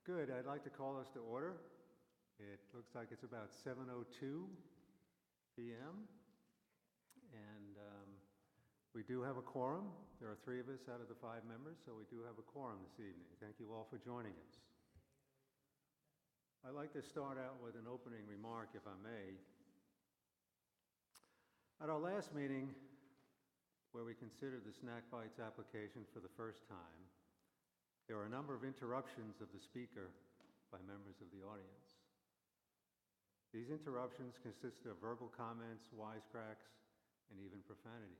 Good, I'd like to call us to order. It looks like it's about 7:02 p.m. And we do have a quorum. There are 3 of us out of the 5 members, so we do have a quorum this evening. Thank you all for joining us. I'd like to start out with an opening remark, if I may. At our last meeting, where we considered the Snack Bites application for the first time, there were a number of interruptions of the speaker by members of the audience. These interruptions consisted of verbal comments, wisecracks, and even profanity.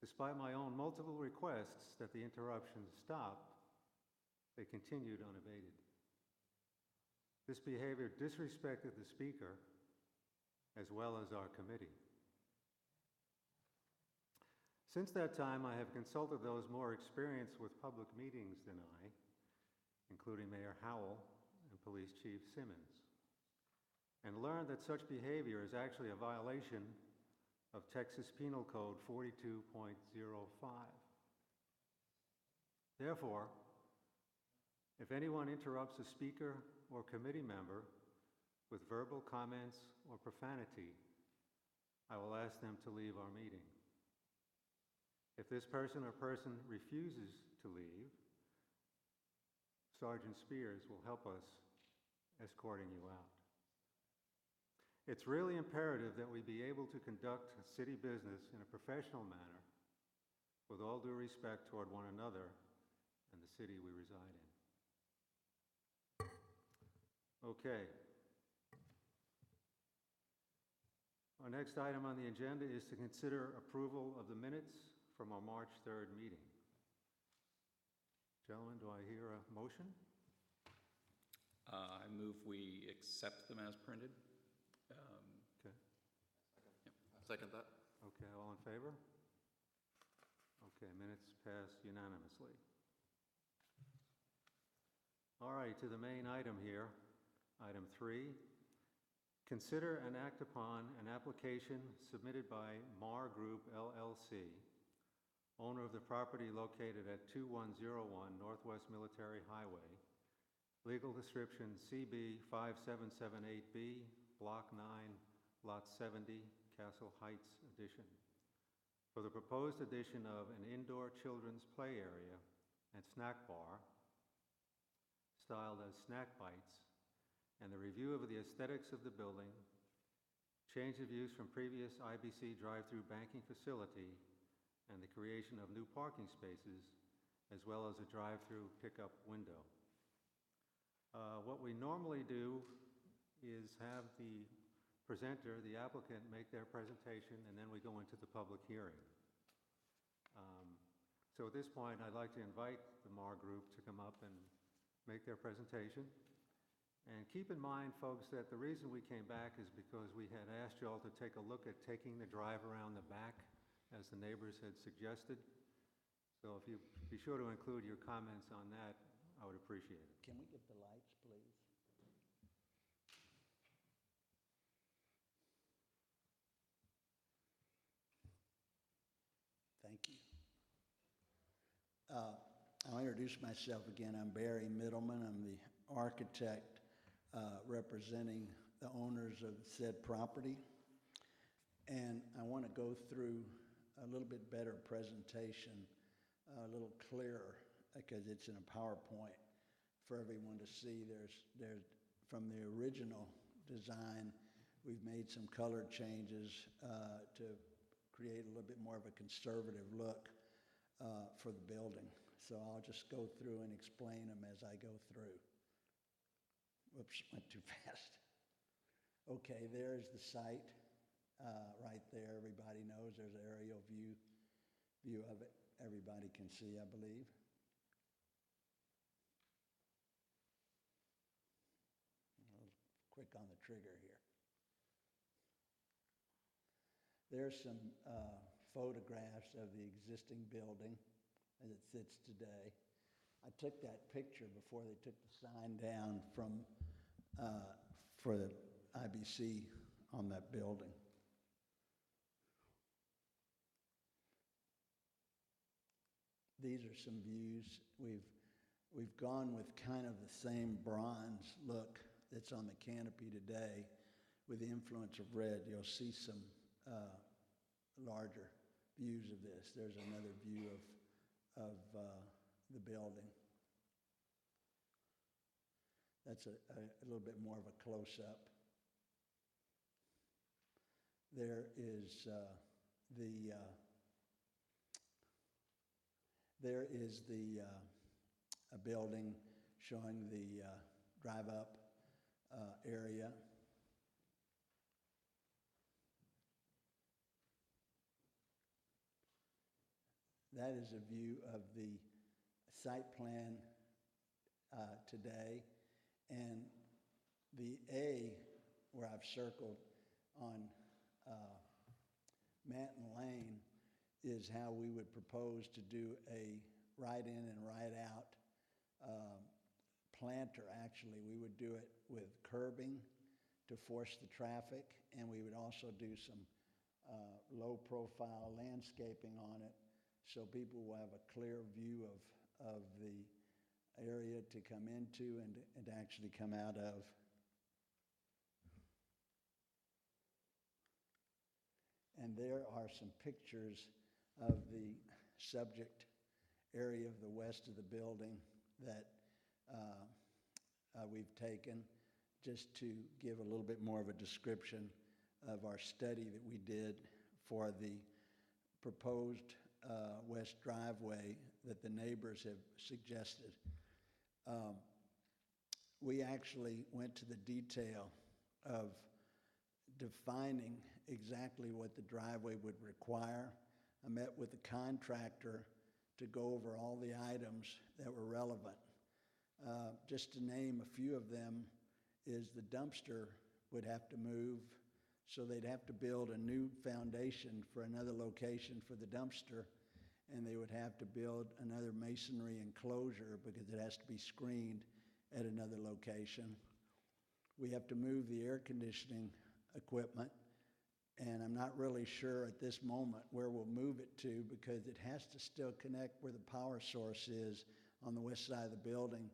Despite my own multiple requests that the interruptions stop, they continued unabated. This behavior disrespected the speaker as well as our committee. Since that time, I have consulted those more experienced with public meetings than I, including Mayor Howell and Police Chief Simmons, and learned that such behavior is actually a violation of Texas Penal Code 42.05. Therefore, if anyone interrupts a speaker or committee member with verbal comments or profanity, I will ask them to leave our meeting. If this person or person refuses to leave, Sergeant Spears will help us escorting you out. It's really imperative that we be able to conduct city business in a professional manner with all due respect toward one another and the city we reside in. Okay. Our next item on the agenda is to consider approval of the minutes from our March 3rd meeting. Gentlemen, do I hear a motion? I move we accept them as printed. Okay. Second that. Okay, all in favor? Okay, minutes pass unanimously. All right, to the main item here, item 3. Consider and act upon an application submitted by Mar Group LLC, owner of the property located at 2101 Northwest Military Highway, legal description CB 5778B, Block 9, Lot 70, Castle Heights Addition, for the proposed addition of an indoor children's play area and snack bar styled as Snack Bites, and the review of the aesthetics of the building, change of use from previous IBC drive-through banking facility, and the creation of new parking spaces, as well as a drive-through pickup window. What we normally do is have the presenter, the applicant, make their presentation, and then we go into the public hearing. So at this point, I'd like to invite the Mar Group to come up and make their presentation. And keep in mind, folks, that the reason we came back is because we had asked you all to take a look at taking the drive around the back, as the neighbors had suggested. So if you be sure to include your comments on that, I would appreciate it. Can we get the lights, please? Thank you. I'll introduce myself again. I'm Barry Middleman. I'm the architect representing the owners of said property. And I want to go through a little bit better presentation, a little clearer, because it's in a PowerPoint for everyone to see. There's from the original design, we've made some color changes to create a little bit more of a conservative look for the building. So I'll just go through and explain them as I go through. Whoops, went too fast. Okay, there's the site. Right there, everybody knows there's an aerial view of it. Everybody can see, I believe. Quick on the trigger here. There's some photographs of the existing building as it sits today. I took that picture before they took the sign down from for the IBC on that building. These are some views. We've we've gone with kind of the same bronze look that's on the canopy today with the influence of red. You'll see some larger views of this. There's another view of the building. That's a little bit more of a close-up. There is a building showing the drive-up area. That is a view of the site plan today. And the A, where I've circled on Manton Lane, is how we would propose to do a right-in and right-out planter. Actually, we would do it with curbing to force the traffic, and we would also do some low-profile landscaping on it so people will have a clear view of the area to come into and to actually come out of. And there are some pictures of the subject area of the west of the building that we've taken just to give a little bit more of a description of our study that we did for the proposed west driveway that the neighbors have suggested. We actually went to the detail of defining exactly what the driveway would require. I met with the contractor to go over all the items that were relevant. Just to name a few of them is the dumpster would have to move, so they'd have to build a new foundation for another location for the dumpster, and they would have to build another masonry enclosure because it has to be screened at another location. We have to move the air conditioning equipment, and I'm not really sure at this moment where we'll move it to because it has to still connect where the power source is on the west side of the building.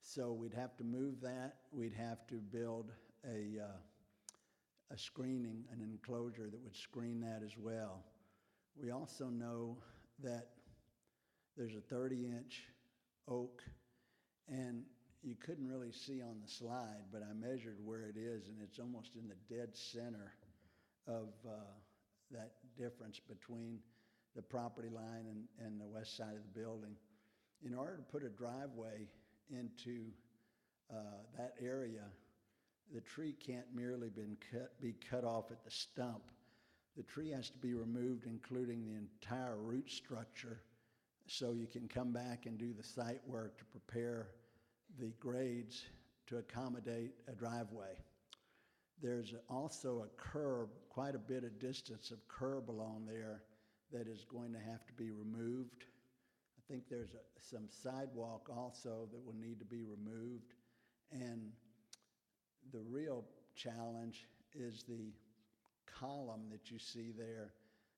So we'd have to move that. We'd have to build a screening, an enclosure that would screen that as well. We also know that there's a 30-inch oak, and you couldn't really see on the slide, but I measured where it is, and it's almost in the dead center of that difference between the property line and the west side of the building. In order to put a driveway into that area, the tree can't merely be cut off at the stump. The tree has to be removed, including the entire root structure, so you can come back and do the site work to prepare the grades to accommodate a driveway. There's also a curb, quite a bit of distance of curb along there that is going to have to be removed. I think there's some sidewalk also that will need to be removed. And the real challenge is the column that you see there.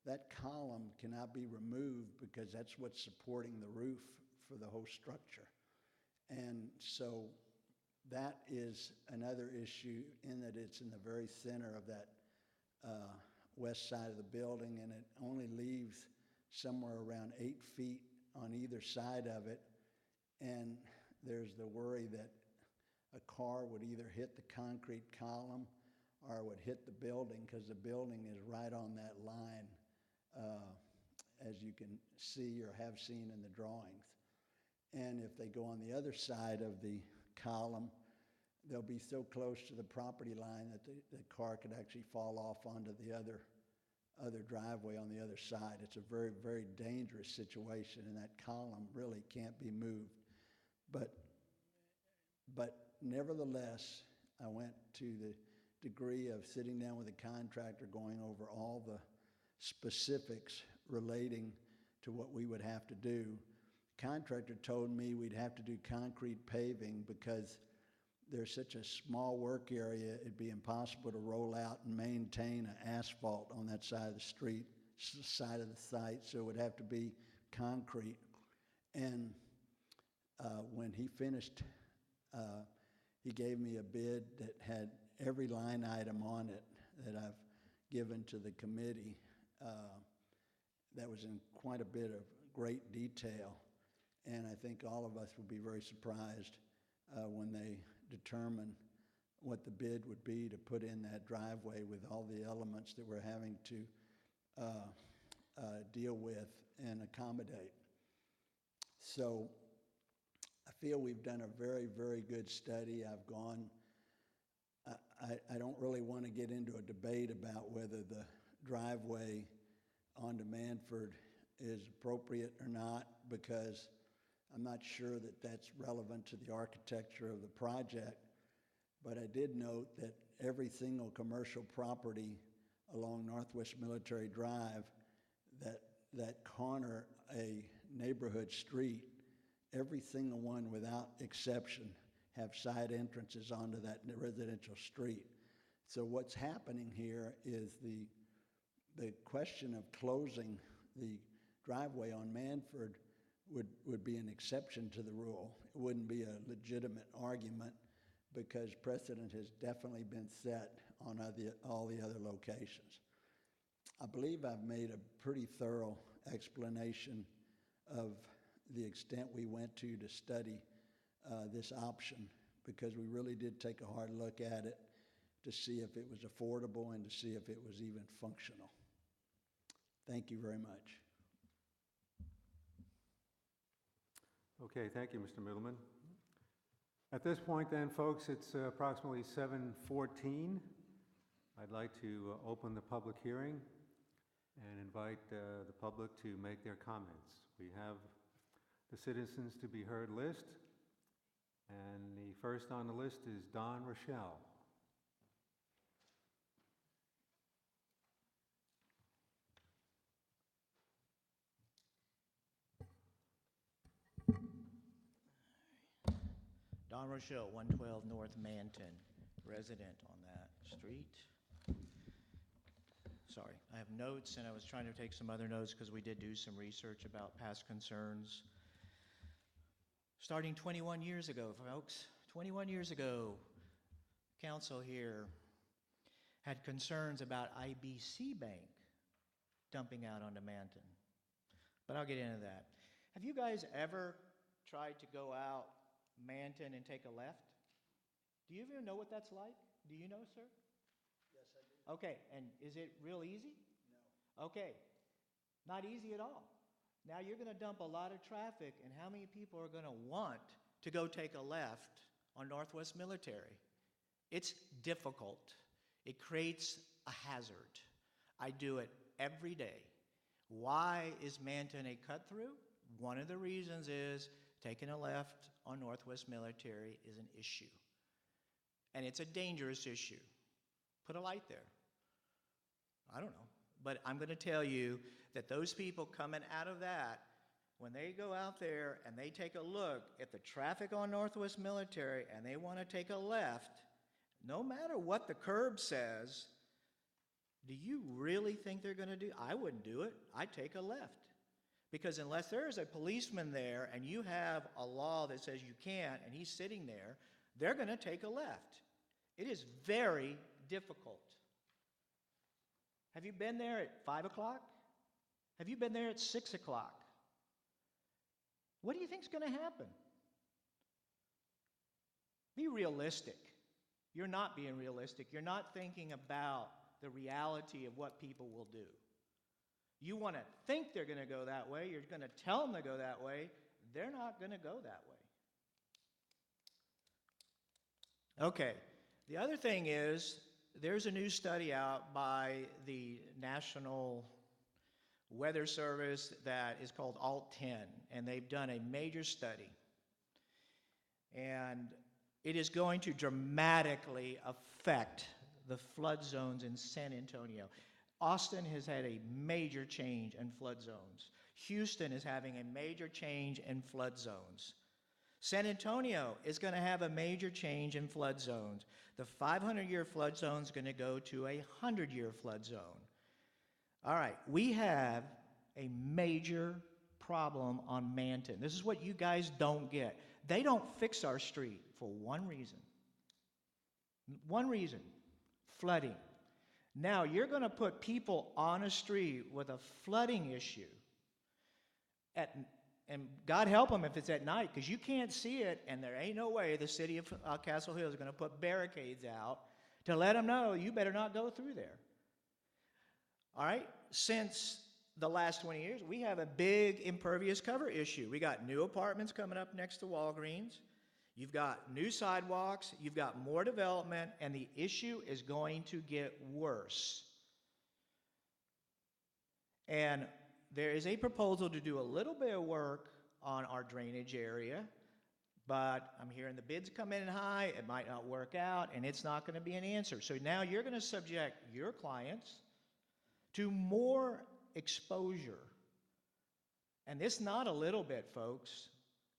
That column cannot be removed because that's what's supporting the roof for the whole structure. And so that is another issue in that it's in the very center of that west side of the building, and it only leaves somewhere around 8 feet on either side of it. And there's the worry that a car would either hit the concrete column or would hit the building, because the building is right on that line, as you can see or have seen in the drawings. And if they go on the other side of the column, they'll be so close to the property line that the car could actually fall off onto the other driveway on the other side. It's a very, very dangerous situation, and that column really can't be moved. But nevertheless, I went to the degree of sitting down with a contractor, going over all the specifics relating to what we would have to do. Contractor told me we'd have to do concrete paving because there's such a small work area, it'd be impossible to roll out and maintain an asphalt on that side of the street, side of the site, so it would have to be concrete. And When he finished, he gave me a bid that had every line item on it that I've given to the committee. That was in quite a bit of great detail. And I think all of us will be very surprised when they determine what the bid would be to put in that driveway with all the elements that we're having to deal with and accommodate. So I feel we've done a very, very good study. I don't really want to get into a debate about whether the driveway onto Manford is appropriate or not, because I'm not sure that that's relevant to the architecture of the project. But I did note that every single commercial property along Northwest Military Drive that corner a neighborhood street, every single one without exception have side entrances onto that residential street. So what's happening here is the question of closing the driveway on Manford would be an exception to the rule. It wouldn't be a legitimate argument because precedent has definitely been set on all the other locations. I believe I've made a pretty thorough explanation of the extent we went to study this option, because we really did take a hard look at it to see if it was affordable and to see if it was even functional. Thank you very much. Okay, thank you, Mr. Middleman. At this point then, folks, it's approximately 7:14. I'd like to open the public hearing and invite the public to make their comments. We have the citizens to be heard list, and the first on the list is Don Rochelle. Don Rochelle, 112 North Manton, resident on that street. Sorry, I have notes, and I was trying to take some other notes because we did do some research about past concerns. Starting 21 years ago, folks, 21 years ago, council here had concerns about IBC Bank dumping out onto Manton. But I'll get into that. Have you guys ever tried to go out Manton and take a left? Do you even know what that's like? Do you know, sir? Yes, I do. Okay, and is it real easy? No. Okay, not easy at all. Now you're going to dump a lot of traffic, and how many people are going to want to go take a left on Northwest Military? It's difficult. It creates a hazard. I do it every day. Why is Manton a cut-through? One of the reasons is taking a left on Northwest Military is an issue. And it's a dangerous issue. Put a light there. I don't know. But I'm going to tell you that those people coming out of that, when they go out there and they take a look at the traffic on Northwest Military and they want to take a left, no matter what the curb says, do you really think they're going to do? I wouldn't do it. I'd take a left. Because unless there is a policeman there and you have a law that says you can't and he's sitting there, they're going to take a left. It is very difficult. Have you been there at 5 o'clock? Have you been there at 6 o'clock? What do you think is going to happen? Be realistic. You're not being realistic. You're not thinking about the reality of what people will do. You want to think they're going to go that way. You're going to tell them to go that way. They're not going to go that way. Okay. The other thing is, there's a new study out by the National Weather Service that is called ALT-10, and they've done a major study. And it is going to dramatically affect the flood zones in San Antonio. Austin has had a major change in flood zones. Houston is having a major change in flood zones. San Antonio is going to have a major change in flood zones. The 500-year flood zone is going to go to a 100-year flood zone. All right, we have a major problem on Manton. This is what you guys don't get. They don't fix our street for one reason. One reason, flooding. Now, you're going to put people on a street with a flooding issue, and God help them if it's at night, because you can't see it, and there ain't no way the city of Castle Hills is going to put barricades out to let them know you better not go through there. All right? Since the last 20 years, we have a big impervious cover issue. We got new apartments coming up next to Walgreens. You've got new sidewalks. You've got more development, and the issue is going to get worse. And there is a proposal to do a little bit of work on our drainage area, but I'm hearing the bids come in high, it might not work out, and it's not going to be an answer. So now you're going to subject your clients to more exposure. And it's not a little bit, folks.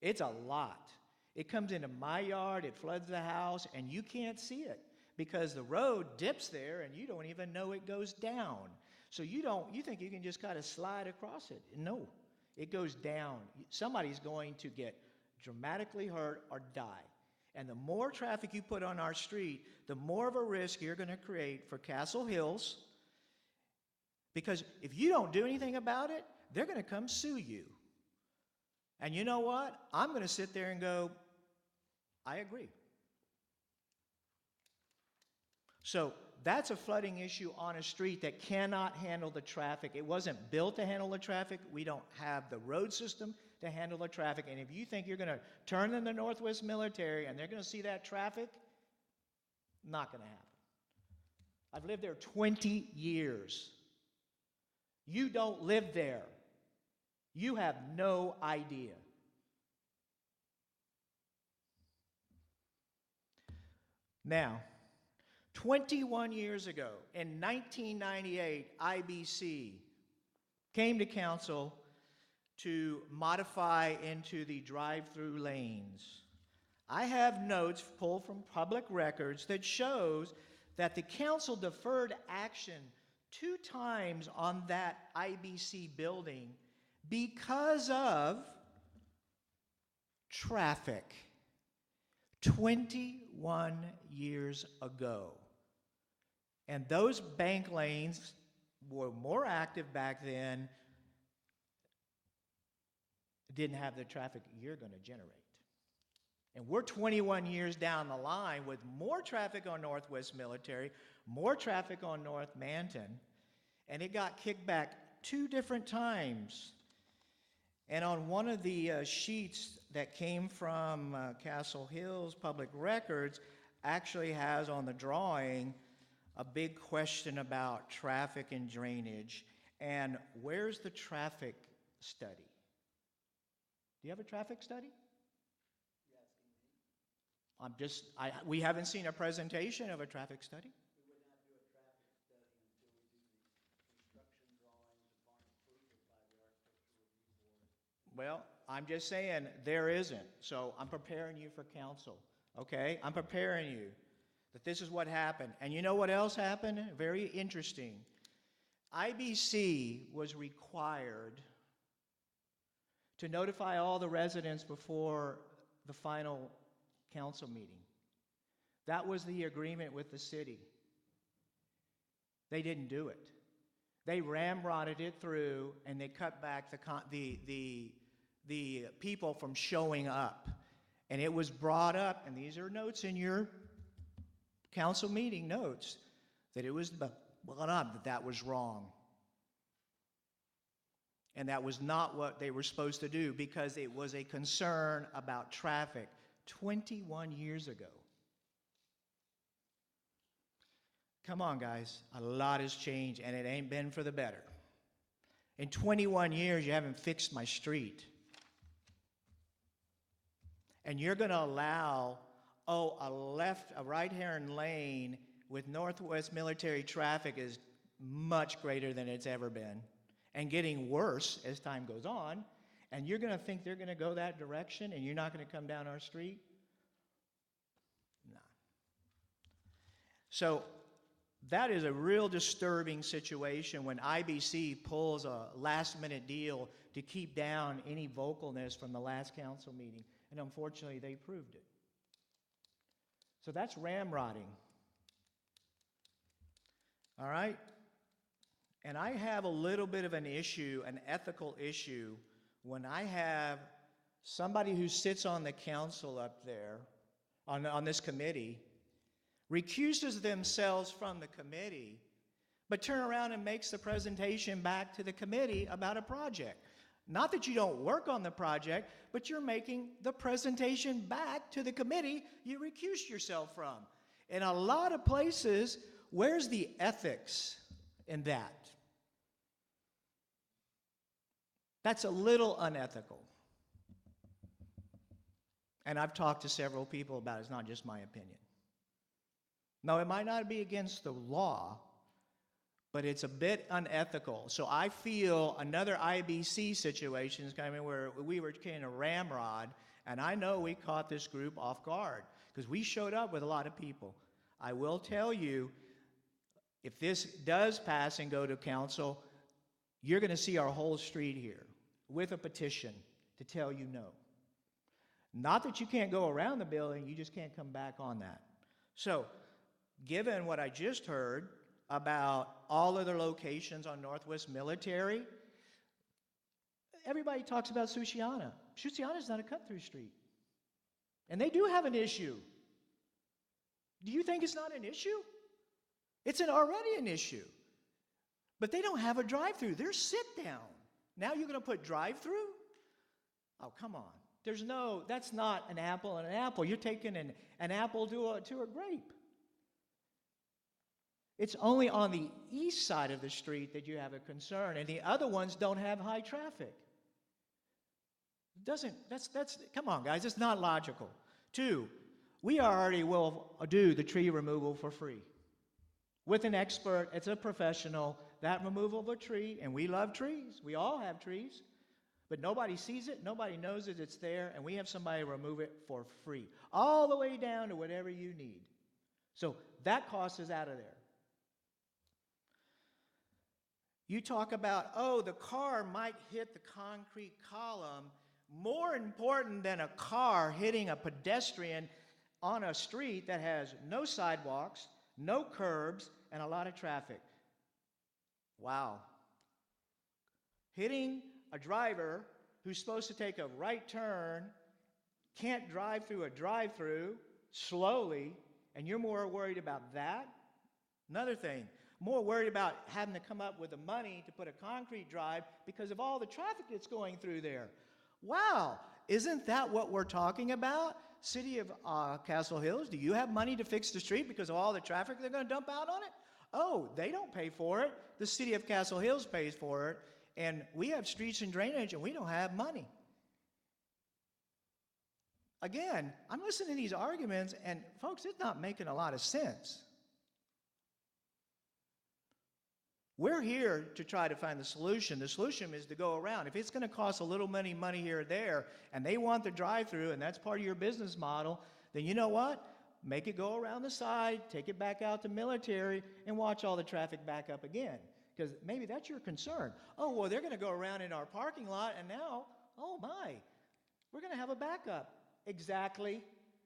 It's a lot. It comes into my yard, it floods the house, and you can't see it because the road dips there and you don't even know it goes down. So you think you can just kind of slide across it. No, it goes down. Somebody's going to get dramatically hurt or die. And the more traffic you put on our street, the more of a risk you're going to create for Castle Hills, because if you don't do anything about it, they're going to come sue you. And you know what? I'm going to sit there and go, I agree. So that's a flooding issue on a street that cannot handle the traffic. It wasn't built to handle the traffic. We don't have the road system to handle the traffic. And if you think you're going to turn in the Northwest Military and they're going to see that traffic, not going to happen. I've lived there 20 years. You don't live there. You have no idea. Now, 21 years ago, in 1998, IBC came to council to modify into the drive-through lanes. I have notes pulled from public records that shows that the council deferred action 2 times on that IBC building because of traffic. 21 years ago. And those bank lanes were more active back then, didn't have the traffic you're going to generate. And we're 21 years down the line with more traffic on Northwest Military, more traffic on North Manton, and it got kicked back 2 different times. And on one of the sheets that came from Castle Hills Public Records actually has on the drawing a big question about traffic and drainage. And where's the traffic study? Do you have a traffic study? We haven't seen a presentation of a traffic study. We would not do a traffic study until we do the construction drawings upon approval by the Architectural Review Board. Well, I'm just saying there isn't. So I'm preparing you for council, okay? I'm preparing you that this is what happened. And you know what else happened? Very interesting. IBC was required to notify all the residents before the final council meeting. That was the agreement with the city. They didn't do it. They ramrodded it through, and they cut back the people from showing up. And it was brought up, and these are notes in your council meeting notes, that it was brought up that was wrong. And that was not what they were supposed to do, because it was a concern about traffic 21 years ago. Come on, guys. A lot has changed, and it ain't been for the better. In 21 years, you haven't fixed my street. And you're going to allow, a right-hand lane with Northwest Military traffic is much greater than it's ever been, and getting worse as time goes on, and you're going to think they're going to go that direction, and you're not going to come down our street? No. So That is a real disturbing situation when IBC pulls a last-minute deal to keep down any vocalness from the last council meeting, and unfortunately, they proved it. So that's ramrodding. All right? And I have a little bit of an issue, an ethical issue, when I have somebody who sits on the council up there, on this committee, recuses themselves from the committee, but turn around and makes the presentation back to the committee about a project. Not that you don't work on the project, but you're making the presentation back to the committee you recused yourself from. In a lot of places, where's the ethics in that? That's a little unethical. And I've talked to several people about it. It's not just my opinion. Now, it might not be against the law, but it's a bit unethical. So I feel another IBC situation is coming where we were kind of ramrod, and I know we caught this group off guard because we showed up with a lot of people. I will tell you, if this does pass and go to council, you're going to see our whole street here with a petition to tell you no. Not that you can't go around the building, you just can't come back on that. So, given what I just heard about all other locations on Northwest Military, everybody talks about Sushiana. Sushiana is not a cut-through street. And they do have an issue. Do you think it's not an issue? It's already an issue. But they don't have a drive-through. They're sit-down. Now you're going to put drive-through? Oh, come on. That's not an apple and an apple. You're taking an apple to a grape. It's only on the east side of the street that you have a concern, and the other ones don't have high traffic. Come on, guys, it's not logical. 2, we already will do the tree removal for free. With an expert, it's a professional, that removal of a tree, and we love trees. We all have trees. But nobody sees it, nobody knows that it's there, and we have somebody remove it for free. All the way down to whatever you need. So that cost is out of there. You talk about, the car might hit the concrete column. More important than a car hitting a pedestrian on a street that has no sidewalks, no curbs, and a lot of traffic. Wow. Hitting a driver who's supposed to take a right turn can't drive through a drive-through slowly, and you're more worried about that? Another thing, more worried about having to come up with the money to put a concrete drive because of all the traffic that's going through there. Wow, isn't that what we're talking about? City of Castle Hills, do you have money to fix the street because of all the traffic they're going to dump out on it? Oh, they don't pay for it. The City of Castle Hills pays for it. And we have streets and drainage, and we don't have money. Again, I'm listening to these arguments, and folks, it's not making a lot of sense. We're here to try to find the solution. The solution is to go around. If it's going to cost a little money here or there, and they want the drive-through, and that's part of your business model, then you know what? Make it go around the side, take it back out to Military, and watch all the traffic back up again. Because maybe that's your concern. Oh, well, they're going to go around in our parking lot, and now, oh my, we're going to have a backup. Exactly.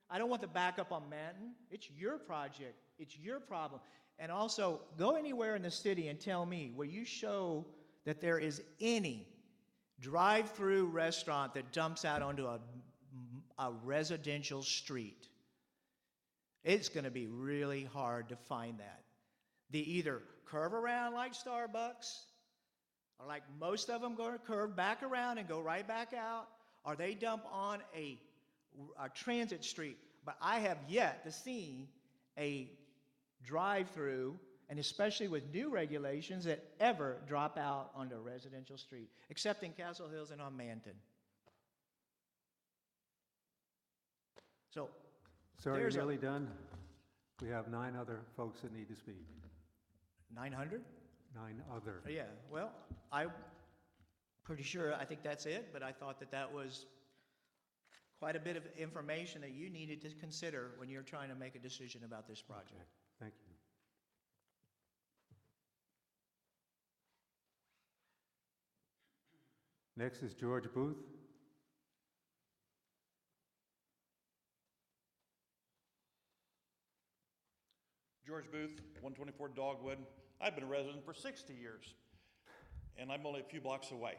I don't want the backup on Manton. It's your project. It's your problem. And also, go anywhere in the city and tell me where you show that there is any drive-through restaurant that dumps out onto a residential street. It's going to be really hard to find that. They either curve around like Starbucks, or like most of them go to curve back around and go right back out, or they dump on a transit street. But I have yet to see a drive-through, and especially with new regulations, that ever drop out onto a residential street, except in Castle Hills and on Manton. So, Sir, are you there's nearly done? We have 9 other folks that need to speak. 900? 9 other. Yeah, well, I'm pretty sure, I think that's it, but I thought that was quite a bit of information that you needed to consider when you're trying to make a decision about this project. Okay, thank you. Next is George Booth. George Booth, 124 Dogwood. I've been a resident for 60 years, and I'm only a few blocks away.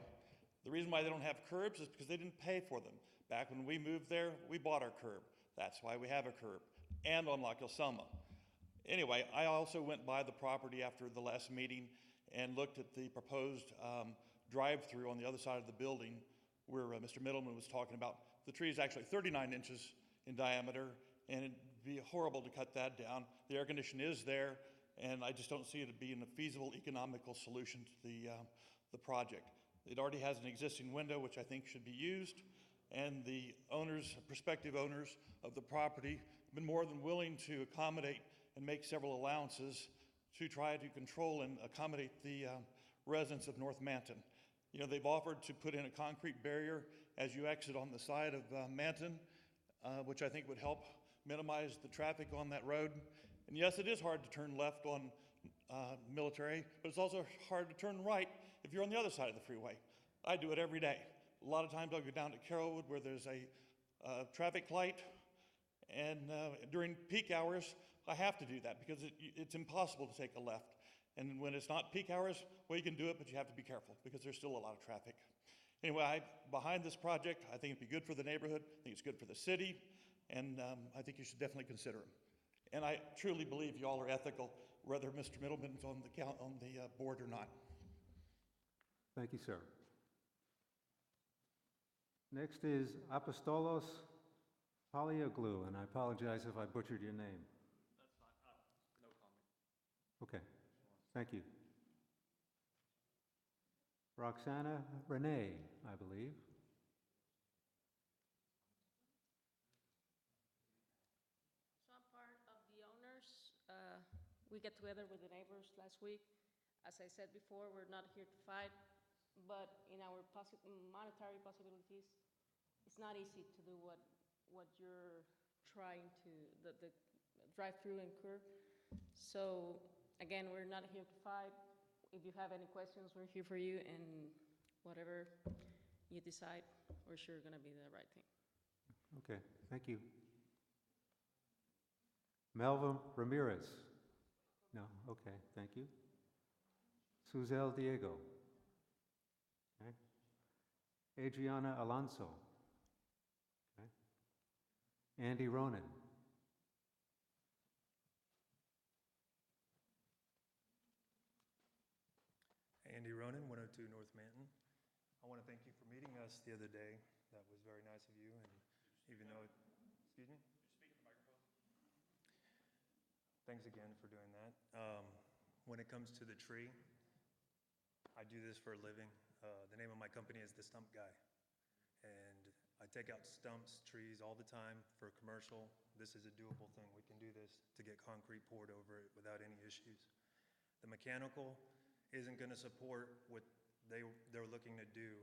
The reason why they don't have curbs is because they didn't pay for them. Back when we moved there, we bought our curb. That's why we have a curb, and on La Selma. Anyway, I also went by the property after the last meeting and looked at the proposed drive-through on the other side of the building where Mr. Middleman was talking about. The tree is actually 39 inches in diameter, and it'd be horrible to cut that down. The air conditioning is there, and I just don't see it being a feasible economical solution to the project. It already has an existing window, which I think should be used, and the owners, prospective owners of the property have been more than willing to accommodate and make several allowances to try to control and accommodate the residents of North Manton. You know, they've offered to put in a concrete barrier as you exit on the side of Manton, which I think would help minimize the traffic on that road. And yes, it is hard to turn left on Military, but it's also hard to turn right if you're on the other side of the freeway. I do it every day. A lot of times I'll go down to Carrollwood where there's a traffic light, and during peak hours, I have to do that because it's impossible to take a left. And when it's not peak hours, well, you can do it, but you have to be careful because there's still a lot of traffic. Anyway, behind this project, I think it'd be good for the neighborhood, I think it's good for the city, and I think you should definitely consider it. And I truly believe you all are ethical, whether Mr. Middleman's on the board or not. Thank you, sir. Next is Apostolos Polyoglou, and I apologize if I butchered your name. That's fine. No comment. Okay, thank you. Roxana Renee, I believe. So I'm part of the owners. We get together with the neighbors last week. As I said before, we're not here to fight, but in our monetary possibilities, it's not easy to do what you're trying to, the drive-through and curb. So again, we're not here to fight. If you have any questions, we're here for you, and whatever you decide, we're sure gonna be the right thing. Okay, thank you. Melva Ramirez? No, okay, thank you. Suzelle Diego? Okay. Adriana Alonso? Okay. Andy Ronan? Andy Ronan, 102 North Manton. I want to thank you for meeting us the other day. That was very nice of you, and even though, excuse me? Speak in the microphone. Thanks again for doing that. When it comes to the tree, I do this for a living. The name of my company is The Stump Guy, and I take out stumps, trees all the time for commercial. This is a doable thing. We can do this to get concrete poured over it without any issues. The mechanical isn't going to support what they're looking to do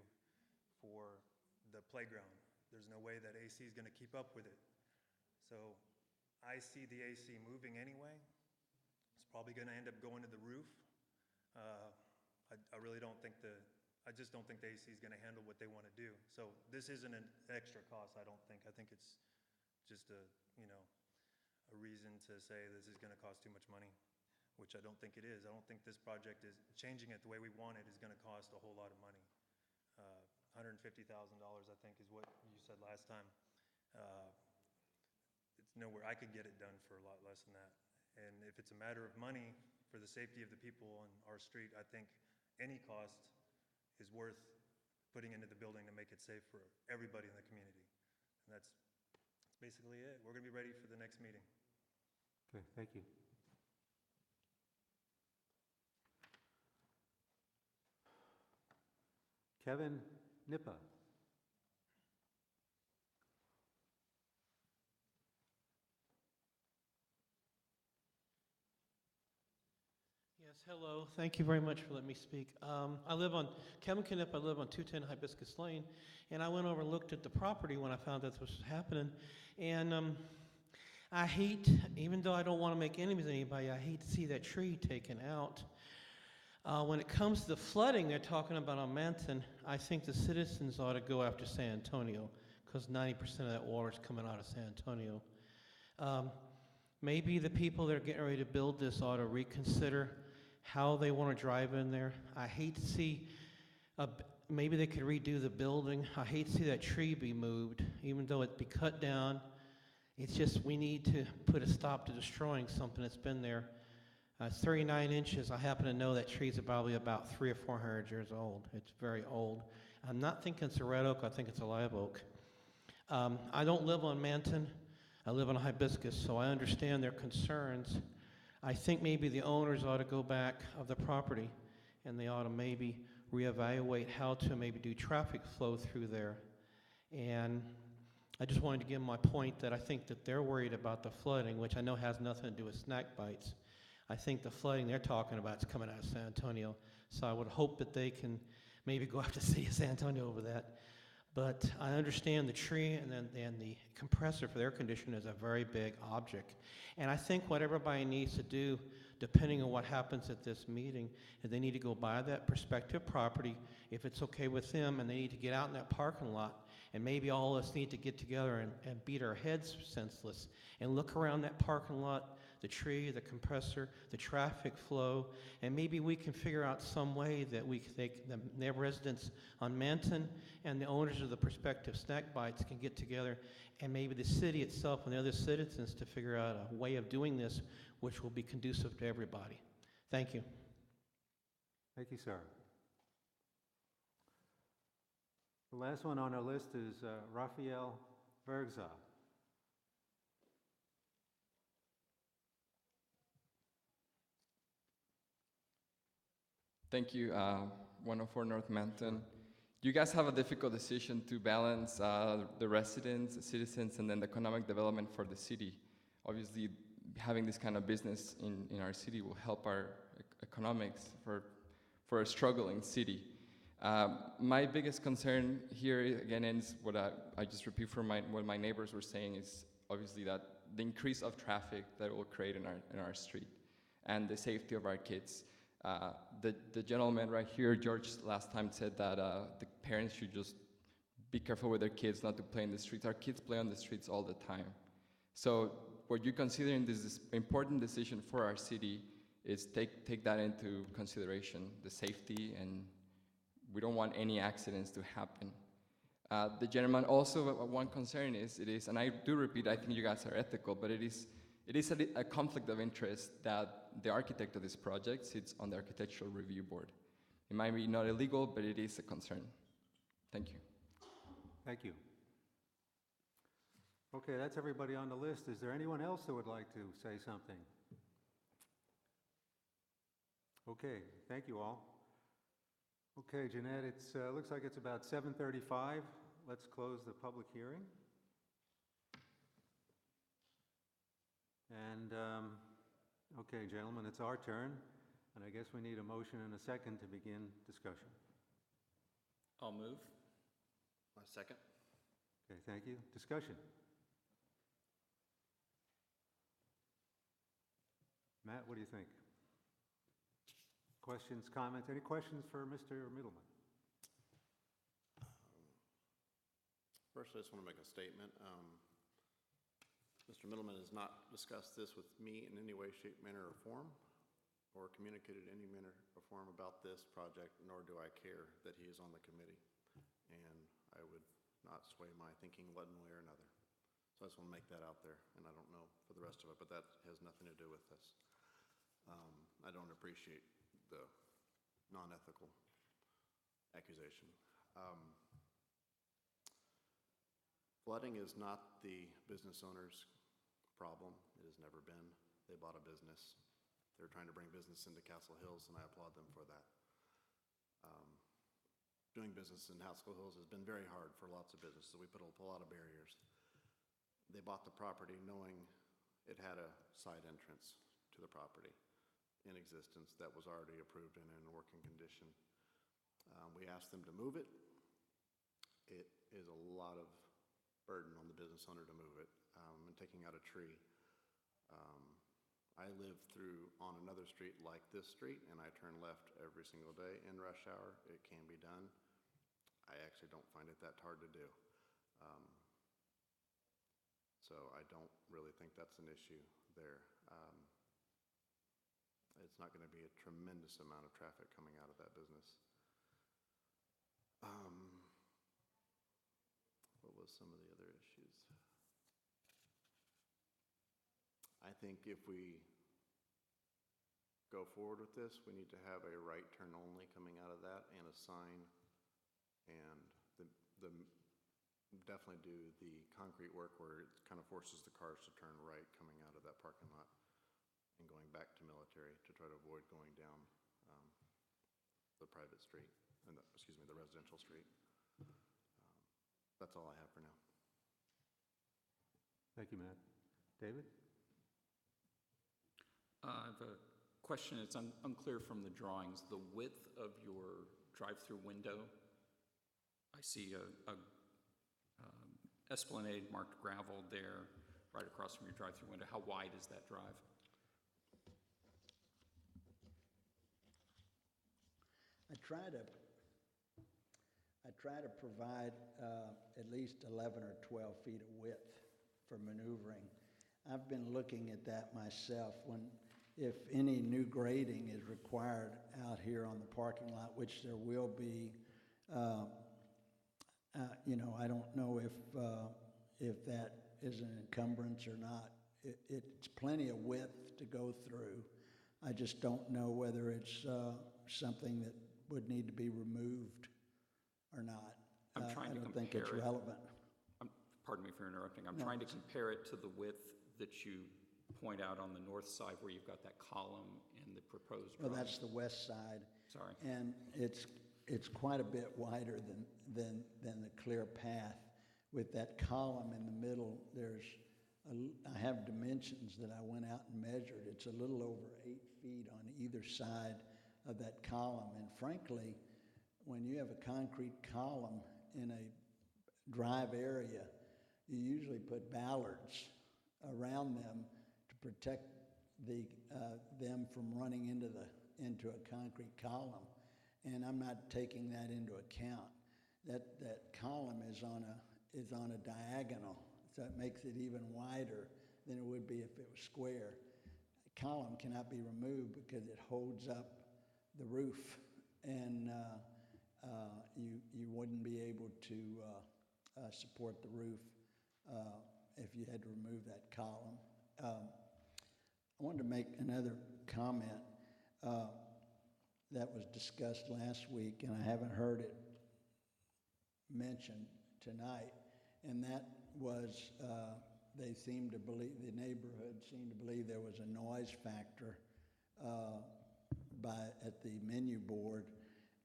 for the playground. There's no way that AC is going to keep up with it. So I see the AC moving anyway. It's probably going to end up going to the roof. I really don't think I just don't think the AC is going to handle what they want to do. So this isn't an extra cost, I don't think. I think it's just a reason to say this is going to cost too much money, which I don't think it is. I don't think this project is changing it the way we want it is going to cost a whole lot of money. $150,000, I think, is what you said last time. It's nowhere. I could get it done for a lot less than that. And if it's a matter of money for the safety of the people on our street, I think any cost is worth putting into the building to make it safe for everybody in the community. And that's basically it. We're going to be ready for the next meeting. Okay, thank you. Kevin Nippa? Yes, hello. Thank you very much for letting me speak. I live on, Kevin Knipp, I live on 210 Hibiscus Lane, and I went over and looked at the property when I found that this was happening. And I hate, even though I don't want to make enemies of anybody, I hate to see that tree taken out. When it comes to the flooding they're talking about on Manton, I think the citizens ought to go after San Antonio, because 90% of that water is coming out of San Antonio. Maybe the people that are getting ready to build this ought to reconsider how they want to drive in there. I hate to see, maybe they could redo the building. I hate to see that tree be moved, even though it be cut down. It's just, we need to put a stop to destroying something that's been there. It's 39 inches. I happen to know that tree's probably about 300 or 400 years old. It's very old. I'm not thinking it's a red oak. I think it's a live oak. I don't live on Manton. I live on Hibiscus, so I understand their concerns. I think maybe the owners ought to go back of the property, and they ought to maybe reevaluate how to maybe do traffic flow through there. And I just wanted to give my point that I think that they're worried about the flooding, which I know has nothing to do with snack bites. I think the flooding they're talking about is coming out of San Antonio. So I would hope that they can maybe go after the city of San Antonio over that. But I understand the tree and the compressor for the air conditioner is a very big object. And I think what everybody needs to do, depending on what happens at this meeting, is they need to go buy that prospective property, if it's okay with them, and they need to get out in that parking lot. And maybe all of us need to get together and beat our heads senseless and look around that parking lot, the tree, the compressor, the traffic flow, and maybe we can figure out some way that the residents on Manton and the owners of the prospective snack bites can get together, and maybe the city itself and the other citizens to figure out a way of doing this which will be conducive to everybody. Thank you. Thank you, sir. The last one on our list is Raphael Vergza. Thank you, 104 North Manton. You guys have a difficult decision to balance the residents, the citizens, and then the economic development for the city. Obviously, having this kind of business in our city will help our economics for a struggling city. My biggest concern here, again, is what I just repeat from what my neighbors were saying, is obviously that the increase of traffic that it will create in our street and the safety of our kids. The gentleman right here, George, last time said that the parents should just be careful with their kids not to play in the streets. Our kids play on the streets all the time. So what you're considering this important decision for our city is take that into consideration, the safety, and we don't want any accidents to happen. The gentleman also, one concern is, and I do repeat, I think you guys are ethical, but it is a conflict of interest that the architect of this project sits on the architectural review board. It might be not illegal, but it is a concern. Thank you. Thank you. Okay, that's everybody on the list. Is there anyone else that would like to say something? Okay, thank you all. Okay, Jeanette, it looks like it's about 7:35. Let's close the public hearing. And, okay, gentlemen, it's our turn, and I guess we need a motion and a second to begin discussion. I'll move. A second. Okay, thank you. Discussion. Matt, what do you think? Questions, comments? Any questions for Mr. Middleman? First, I just want to make a statement. Mr. Middleman has not discussed this with me in any way, shape, manner, or form, or communicated any manner or form about this project, nor do I care that he is on the committee. And I would not sway my thinking one way or another. So I just want to make that out there, and I don't know for the rest of it, but that has nothing to do with this. I don't appreciate the non-ethical accusation. Flooding is not the business owner's problem. It has never been. They bought a business. They're trying to bring business into Castle Hills, and I applaud them for that. Doing business in Castle Hills has been very hard for lots of businesses. We put up a lot of barriers. They bought the property knowing it had a side entrance to the property in existence that was already approved and in working condition. We asked them to move it. It is a lot of burden on the business owner to move it, and taking out a tree. I live on another street like this street, and I turn left every single day in rush hour. It can be done. I actually don't find it that hard to do. So I don't really think that's an issue there. It's not going to be a tremendous amount of traffic coming out of that business. What was some of the other issues? I think if we go forward with this, we need to have a right turn only coming out of that and a sign, and definitely do the concrete work where it kind of forces the cars to turn right coming out of that parking lot and going back to Military to try to avoid going down the private street, the residential street. That's all I have for now. Thank you, Matt. David? I have a question. It's unclear from the drawings. The width of your drive-through window, I see a Esplanade marked gravel there right across from your drive-through window. How wide is that drive? I try to provide at least 11 or 12 feet of width for maneuvering. I've been looking at that myself. If any new grading is required out here on the parking lot, which there will be, I don't know if that is an encumbrance or not. It's plenty of width to go through. I just don't know whether it's something that would need to be removed or not. I'm trying to I don't think it's compare it. relevant. Pardon me for interrupting. I'm No, trying to compare it to the width that you point out on the north side where you've got that column in the proposed Well, drawing. that's the west side. Sorry. And it's quite a bit wider than the clear path. With that column in the middle, I have dimensions that I went out and measured. It's a little over 8 feet on either side of that column. And frankly, when you have a concrete column in a drive area, you usually put ballards around them to protect them from running into a concrete column. And I'm not taking that into account. That column is on a diagonal, so it makes it even wider than it would be if it was square. A column cannot be removed because it holds up the roof, and you wouldn't be able to support the roof if you had to remove that column. I wanted to make another comment that was discussed last week, and I haven't heard it mentioned tonight, and that was the neighborhood seemed to believe there was a noise factor at the menu board,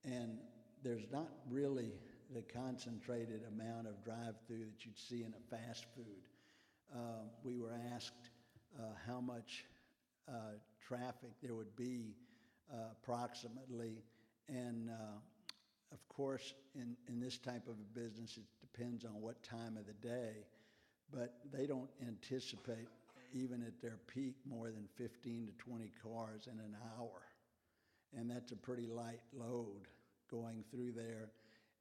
and there's not really the concentrated amount of drive-through that you'd see in a fast food. We were asked how much traffic there would be approximately, and of course, in this type of a business, it depends on what time of the day, but they don't anticipate, even at their peak, more than 15 to 20 cars in an hour. And that's a pretty light load going through there.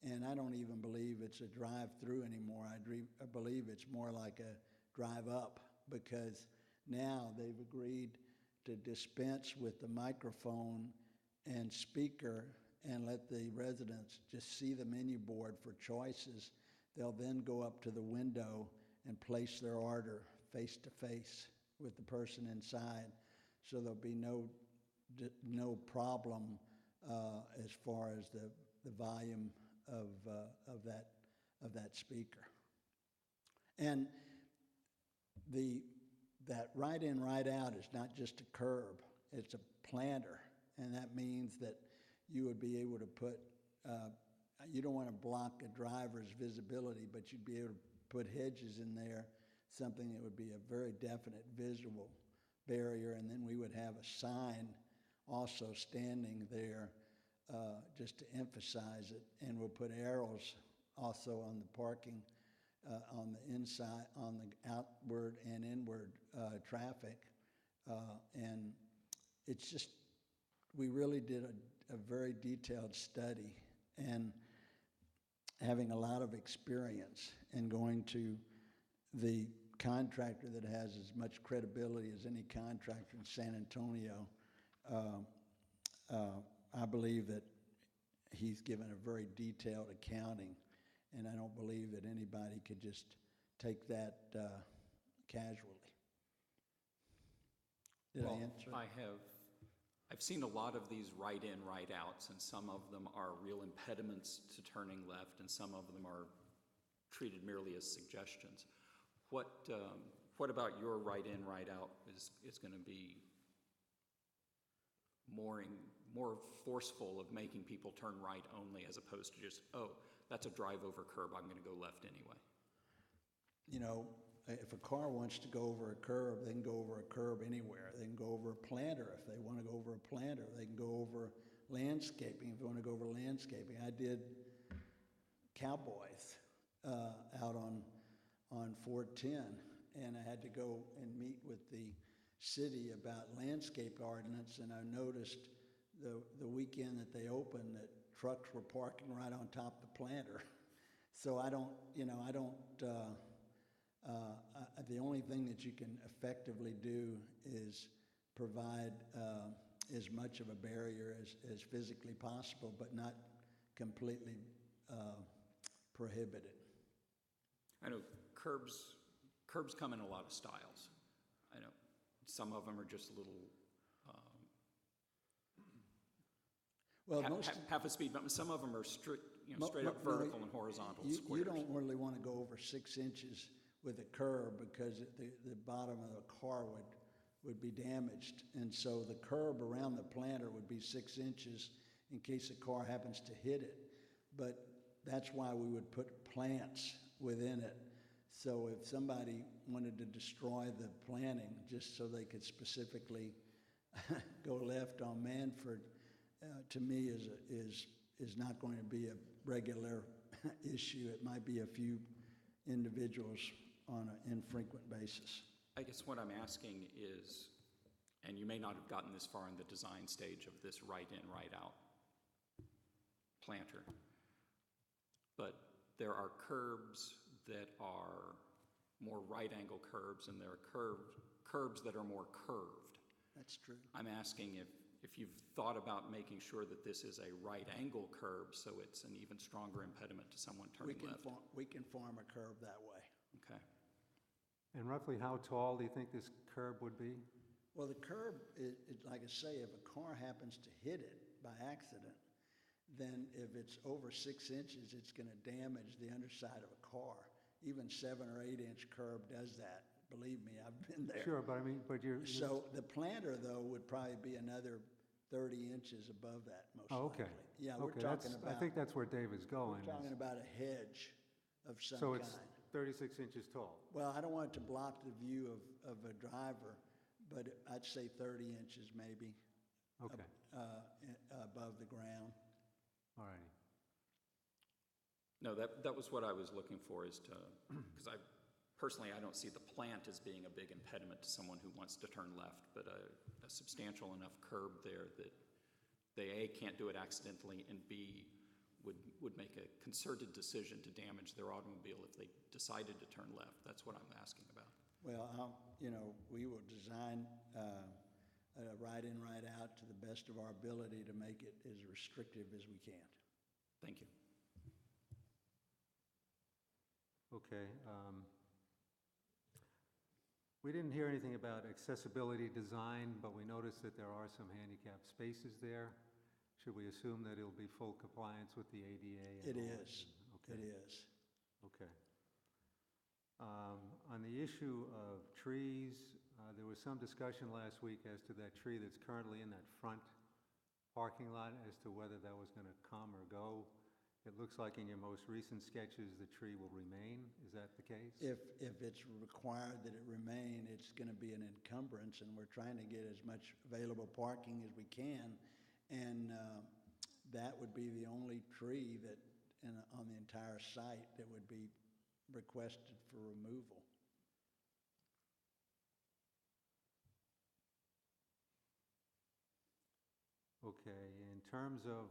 And I don't even believe it's a drive-through anymore. I believe it's more like a drive-up, because now they've agreed to dispense with the microphone and speaker and let the residents just see the menu board for choices. They'll then go up to the window and place their order face-to-face with the person inside. So there'll be no problem as far as the volume of that speaker. And that right in, right out is not just a curb, it's a planter. And that means that you would be able to put, you don't want to block a driver's visibility, but you'd be able to put hedges in there, something that would be a very definite visual barrier. And then we would have a sign also standing there just to emphasize it. And we'll put arrows also on the parking, on the inside, on the outward and inward traffic And it's just, we really did a very detailed study, and having a lot of experience and going to the contractor that has as much credibility as any contractor in San Antonio, I believe that he's given a very detailed accounting, and I don't believe that anybody could just take that casually. Did I answer? I've seen a lot of these right-in, right-outs, and some of them are real impediments to turning left, and some of them are treated merely as suggestions. What about your right-in, right-out is going to be more forceful of making people turn right only, as opposed to just, oh, that's a drive-over curb, I'm going to go left anyway? You know, if a car wants to go over a curb, they can go over a curb anywhere. They can go over a planter if they want to go over a planter. They can go over landscaping if they want to go over landscaping. I did Cowboys out on 410, and I had to go and meet with the city about landscape ordinance, and I noticed the weekend that they opened that trucks were parking right on top of the planter. So the only thing that you can effectively do is provide as much of a barrier as physically possible, but not completely prohibit it. I know curbs come in a lot of styles. I know some of them are just a little half a speed bump. Some of them are straight up vertical and horizontal squares. You don't really want to go over 6 inches with a curb, because the bottom of the car would be damaged. And so the curb around the planter would be 6 inches in case a car happens to hit it. But that's why we would put plants within it. So if somebody wanted to destroy the planting just so they could specifically go left on Manford, to me is not going to be a regular issue. It might be a few individuals on an infrequent basis. I guess what I'm asking is, and you may not have gotten this far in the design stage of this right-in, right-out planter, but there are curbs that are more right-angle curbs, and there are curbs that are more curved. That's true. I'm asking if you've thought about making sure that this is a right-angle curb, so it's an even stronger impediment to someone turning left. We can form a curb that way. Okay. And roughly how tall do you think this curb would be? Well, the curb, like I say, if a car happens to hit it by accident, then if it's over 6 inches, it's going to damage the underside of a car. Even 7 or 8 inch curb does that. Believe me, I've been there. Sure, but I mean, So the planter, though, would probably be another 30 inches above that, most likely. Okay. Yeah, Okay, we're talking about. I think that's where Dave is going. We're talking about a hedge of some So kind. it's 36 inches tall. Well, I don't want it to block the view of a driver, but I'd say 30 inches maybe. Okay. Above the ground. All righty. No, that was what I was looking for, is to, because personally, I don't see the plant as being a big impediment to someone who wants to turn left, but a substantial enough curb there that they, A, can't do it accidentally, and B, would make a concerted decision to damage their automobile if they decided to turn left. That's what I'm asking about. Well, we will design a right-in, right-out to the best of our ability to make it as restrictive as we can. Thank you. Okay. We didn't hear anything about accessibility design, but we noticed that there are some handicapped spaces there. Should we assume that it'll be full compliance with the ADA? It is. Okay. It is. Okay. On the issue of trees, there was some discussion last week as to that tree that's currently in that front parking lot, as to whether that was going to come or go. It looks like in your most recent sketches, the tree will remain. Is that the case? If it's required that it remain, it's going to be an encumbrance, and we're trying to get as much available parking as we can. And that would be the only tree that on the entire site that would be requested for removal. Okay, in terms of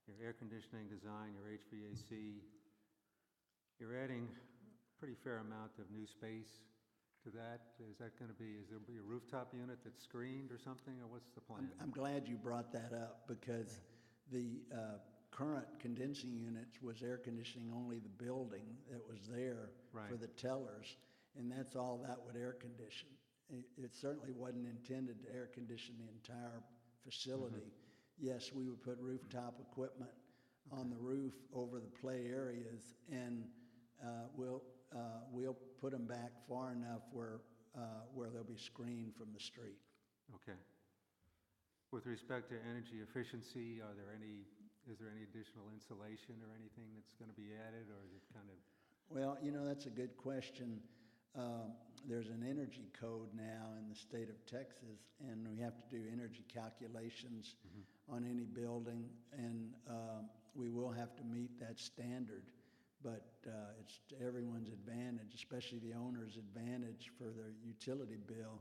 your air conditioning design, your HVAC, you're adding a pretty fair amount of new space to that. Is that going to be, is there be a rooftop unit that's screened or something, or what's the plan? I'm glad you brought that up because the current condensing units was air conditioning only the building that was there for Right. the tellers, and that's all that would air condition. It certainly wasn't intended to air condition the entire facility. Yes, we would put rooftop equipment on the roof over the play areas, and we'll put them back far enough where they'll be screened from the street. Okay. With respect to energy efficiency, is there any additional insulation or anything that's going to be added, or is it kind of? Well, that's a good question. There's an energy code now in the state of Texas, and we have to do energy calculations on any building, and we will have to meet that standard. But it's to everyone's advantage, especially the owner's advantage for their utility bill,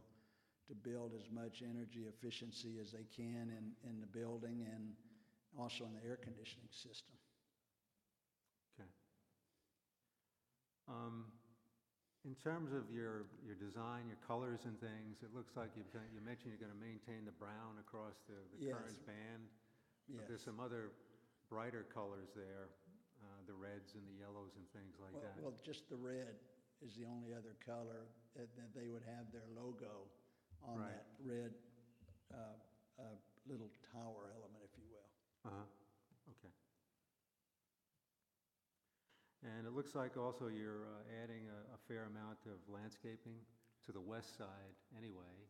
to build as much energy efficiency as they can in the building and also in the air conditioning system. Okay. In terms of your design, your colors and things, it looks like you mentioned you're going to maintain the brown across the Yes. current band. But Yes. there's some other brighter colors there, the reds and the yellows and things like that. Well, just the red is the only other color that they would have their logo on Right. that red little tower element, if you will. Uh-huh, okay. And it looks like also you're adding a fair amount of landscaping to the west side anyway.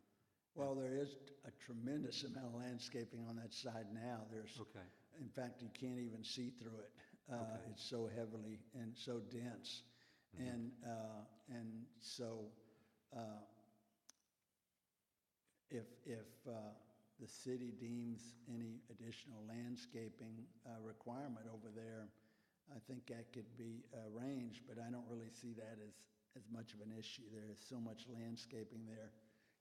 Well, there is a tremendous amount of landscaping on that side now. Okay, In fact, you can't even see through it. Okay. It's so heavily and so dense. And so if the city deems any additional landscaping requirement over there, I think that could be arranged, but I don't really see that as much of an issue. There is so much landscaping there.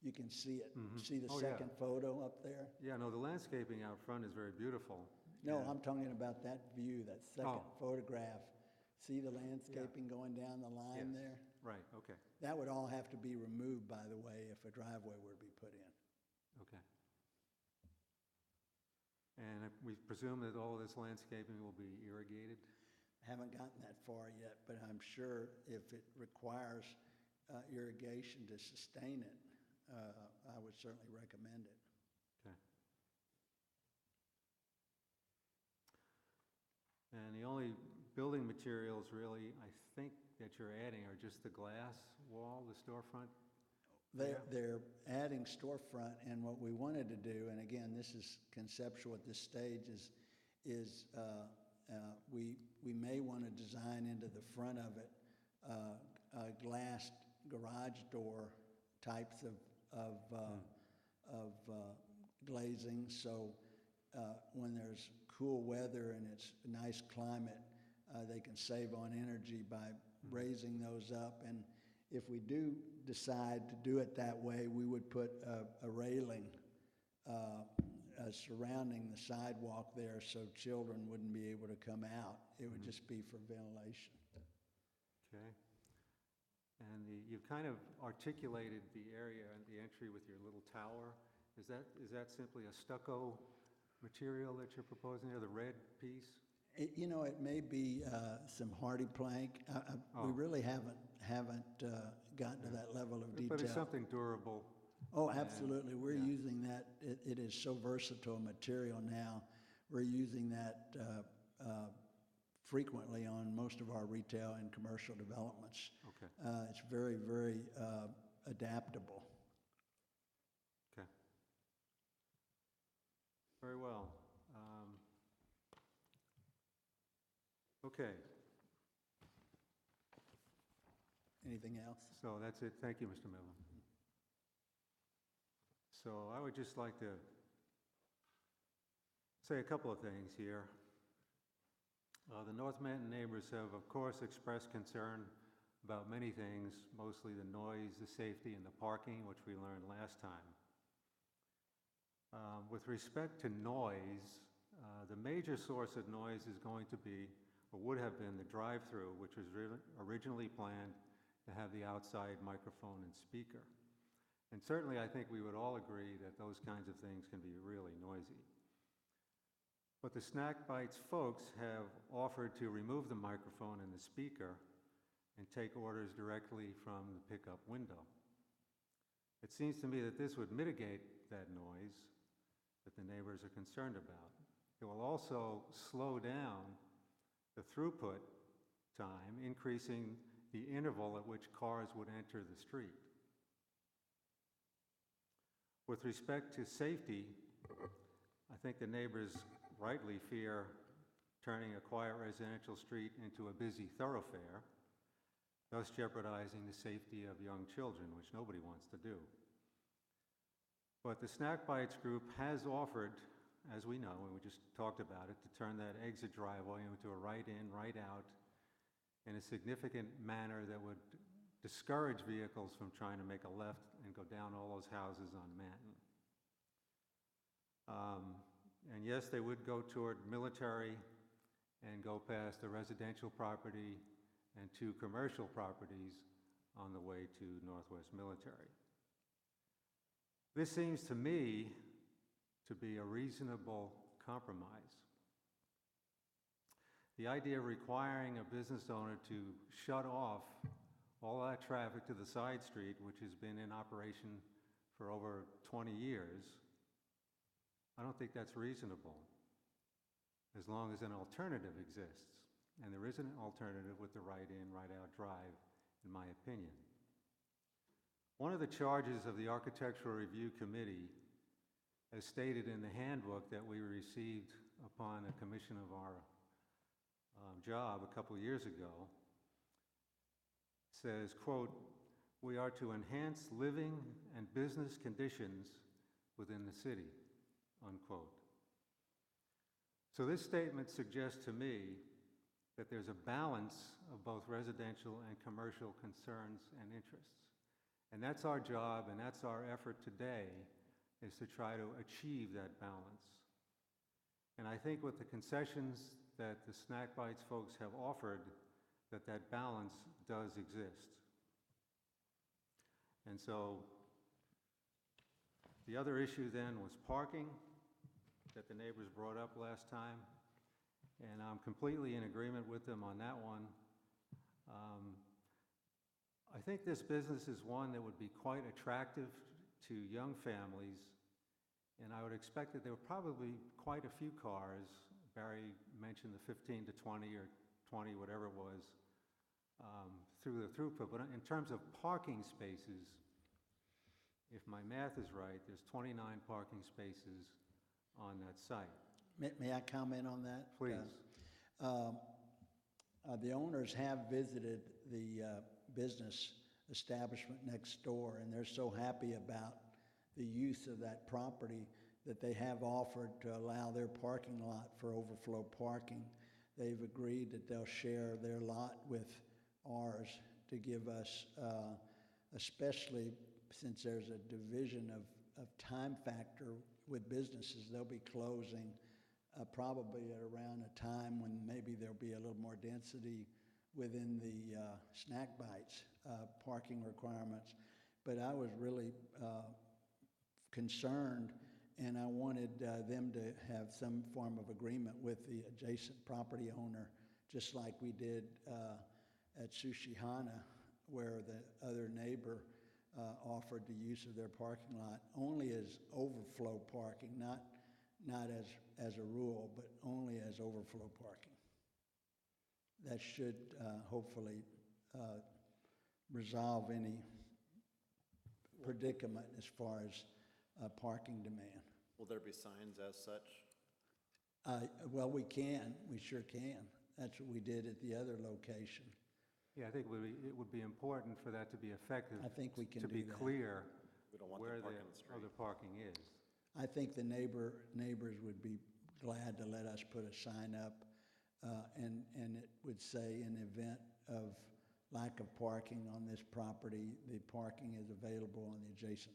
You can see it. See the Oh, yeah. second photo up there? yeah, no, the landscaping out front is very beautiful. No, And- I'm talking about that view, that second Oh. photograph. See the landscaping going down the line Yes. there? Right, okay, That would all have to be removed, by the way, if a driveway were to be put in. okay. And we presume that all of this landscaping will be irrigated? Haven't gotten that far yet, but I'm sure if it requires irrigation to sustain it, I would certainly recommend it. Okay. And the only building materials really, I think, that you're adding are just the glass wall, the storefront? They're adding storefront, and what we wanted to do, and again, this is conceptual at this stage, is we may want to design into the front of it glass garage door types of glazing, so when there's cool weather and it's a nice climate, they can save on energy by raising those up. And if we do decide to do it that way, we would put a railing surrounding the sidewalk there so children wouldn't be able to come out. It would just be for ventilation. Okay. And you've kind of articulated the area and the entry with your little tower. Is that simply a stucco material that you're proposing there, the red piece? It may be some hardy plank. We Oh. really haven't gotten to that level of detail. But it's something durable. Oh, absolutely. We're yeah. using that. It is so versatile material now. We're using that frequently on most of our retail and commercial developments. Okay. It's very, very adaptable. Okay. Very well. Okay, Anything else? so that's it. Thank you, Mr. Miller. So I would just like to say a couple of things here. The North Manton neighbors have, of course, expressed concern about many things, mostly the noise, the safety, and the parking, which we learned last time. With respect to noise, the major source of noise is going to be, or would have been, the drive-through, which was originally planned to have the outside microphone and speaker. And certainly, I think we would all agree that those kinds of things can be really noisy. But the Snack Bites folks have offered to remove the microphone and the speaker and take orders directly from the pickup window. It seems to me that this would mitigate that noise that the neighbors are concerned about. It will also slow down the throughput time, increasing the interval at which cars would enter the street. With respect to safety, I think the neighbors rightly fear turning a quiet residential street into a busy thoroughfare, thus jeopardizing the safety of young children, which nobody wants to do. But the Snack Bites group has offered, as we know, and we just talked about it, to turn that exit driveway into a right in, right out in a significant manner that would discourage vehicles from trying to make a left and go down all those houses on Manton. And yes, they would go toward Military and go past a residential property and 2 commercial properties on the way to Northwest Military. This seems to me to be a reasonable compromise. The idea of requiring a business owner to shut off all that traffic to the side street, which has been in operation for over 20 years, I don't think that's reasonable, as long as an alternative exists. And there is an alternative with the right-in, right-out drive, in my opinion. One of the charges of the Architectural Review Committee, as stated in the handbook that we received upon a commission of our job a couple years ago, says, quote, "We are to enhance living and business conditions within the city," unquote. So this statement suggests to me that there's a balance of both residential and commercial concerns and interests. And that's our job, and that's our effort today, is to try to achieve that balance. And I think with the concessions that the Snack Bites folks have offered, that balance does exist. And so the other issue then was parking that the neighbors brought up last time, and I'm completely in agreement with them on that one. I think this business is one that would be quite attractive to young families, and I would expect that there were probably quite a few cars. Barry mentioned the 15 to 20 or 20, whatever it was, through the throughput. But in terms of parking spaces, if my math is right, there's 29 parking spaces on that site. May I comment on that? Please. The owners have visited the business establishment next door, and they're so happy about the use of that property that they have offered to allow their parking lot for overflow parking. They've agreed that they'll share their lot with ours to give us, especially since there's a division of time factor with businesses, they'll be closing probably at around a time when maybe there'll be a little more density within the Snack Bites parking requirements. But I was really concerned, and I wanted them to have some form of agreement with the adjacent property owner, just like we did at Sushihana, where the other neighbor offered the use of their parking lot only as overflow parking, not as a rule, but only as overflow parking. That should hopefully resolve any predicament as far as parking demand. Will there be signs as such? Well, we sure can. That's what we did at the other location. Yeah, I think it would be important for that to be effective. I think we can to do be that. clear We don't want where them the parking on the street. other parking is. I think the neighbors would be glad to let us put a sign up, and it would say, in the event of lack of parking on this property, the parking is available on the adjacent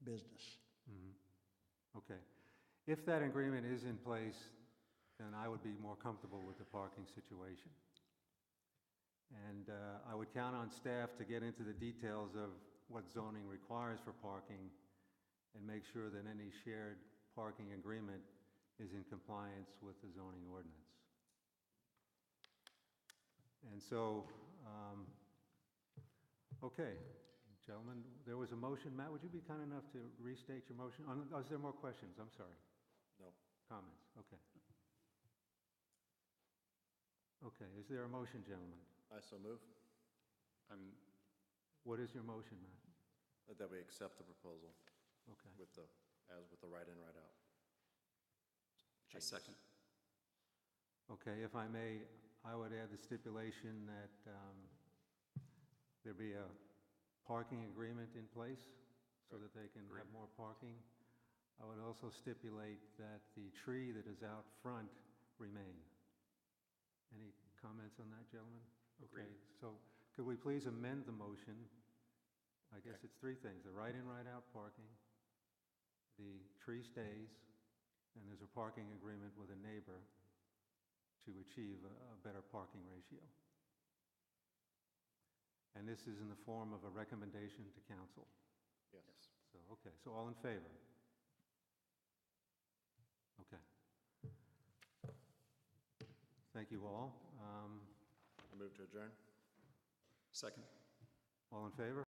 business. Okay. If that agreement is in place, then I would be more comfortable with the parking situation. And I would count on staff to get into the details of what zoning requires for parking and make sure that any shared parking agreement is in compliance with the zoning ordinance. And so, okay, gentlemen, there was a motion. Matt, would you be kind enough to restate your motion? Is there more questions? I'm sorry. No. Comments? Okay. Okay, is there a motion, gentlemen? I so move What is your motion, Matt? that we accept the proposal Okay. with the right in, right out. I second. Okay, if I may, I would add the stipulation that there be a parking agreement in place so that they can have more parking. I would also stipulate that the tree that is out front remain. Any comments on that, gentlemen? Okay, so could we please amend the motion? I guess it's three things: the right in, right out parking, the tree stays, and there's a parking agreement with a neighbor to achieve a better parking ratio. And this is in the form of a recommendation to council. Yes. So, okay, so all in favor? Okay. Thank you all. I move to adjourn. Second. All in favor?